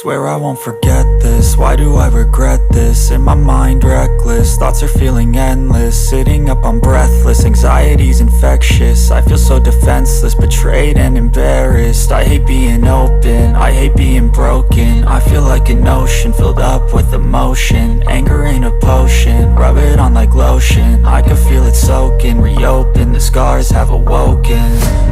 Swear I won't forget this, why do I regret this? In my mind reckless, thoughts are feeling endless. Sitting up, I'm breathless, anxiety's infectious. I feel so defenseless, betrayed and embarrassed. I hate being open, I hate being broken. I feel like an ocean filled up with emotion. Anger ain't a potion, rub it on like lotion. I can feel it soaking, reopen, the scars have awoken.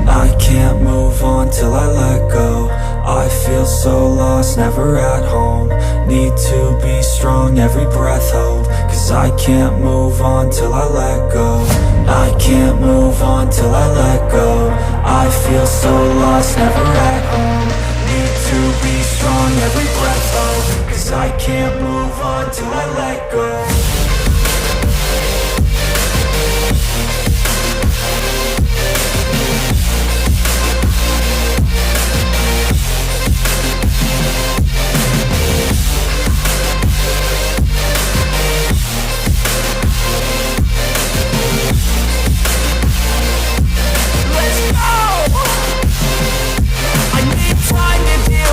I can't move on till I let go. I feel so lost, never at home. Need to be strong, every breath hope. Cause I can't move on till I let go. I can't move on till I let go. I feel so lost, never at home. Need to be strong, every breath hope. Cause I can't move on till I let go.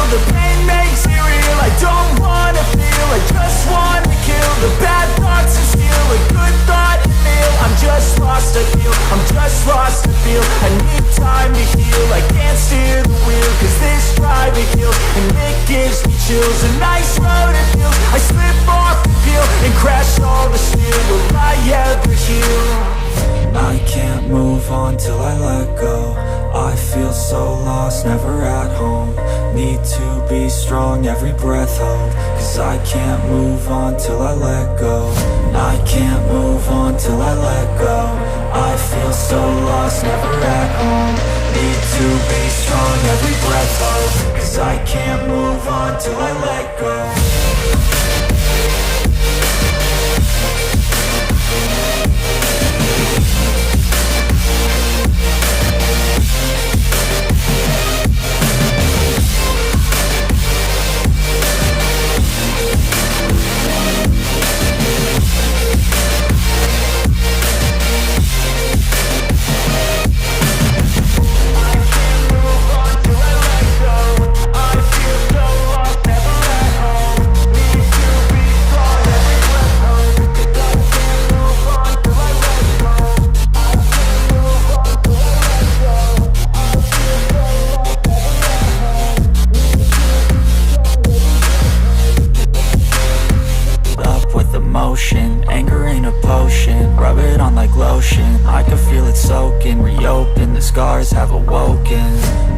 The pain makes it real, I don't wanna feel, I just wanna kill the bad thoughts and steal a good thought and feel. I'm just lost, I feel, I'm just lost, I feel. I need time to heal, I can't steer the wheel. Cause this drive it kills, and it gives me chills. A nice road it feels, I slip off the peel and crash all the steel. Will I ever heal? I can't move move on till I let go. I feel so lost, never at home. Need to be strong, every breath hold. Cause I can't move on till I let go. I can't move on till I let go. I feel so lost, never at home. Need to be strong, every breath hold. Cause I can't move on till I let go. Anger ain't a potion, rub it on like lotion. I can feel it soaking, reopen, the scars have awoken.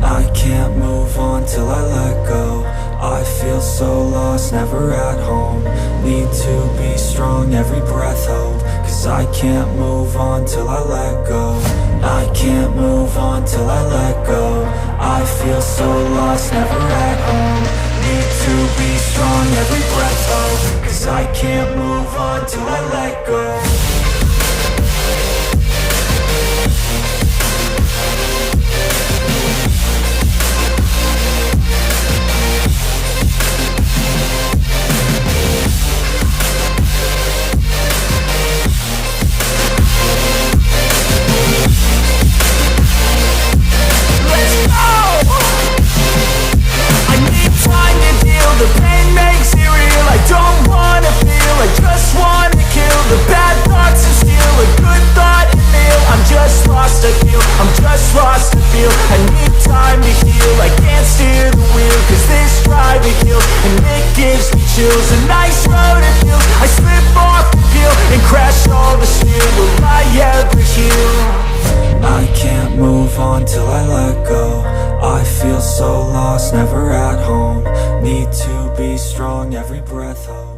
I can't move on till I let go. I feel so lost, never at home. Need to be strong, every breath hold. Cause I can't move on till I let go. I can't move on till I let go. I feel so lost, never at home. Need to be strong, every breath hold. Cause I can't move on till I let go. The pain makes it real, I don't wanna feel, I just wanna kill the bad thoughts and steal a good thought and feel. I'm just lost, I feel, I'm just lost, I feel. I need time to heal, I can't steer the wheel. Cause this drive it kills, and it gives me chills. A nice road it feels, I slip off the peel and crash all the steel. Will I ever heal? I can't move on till I let go. I feel so lost, never at home. Need to be strong, every breath hold.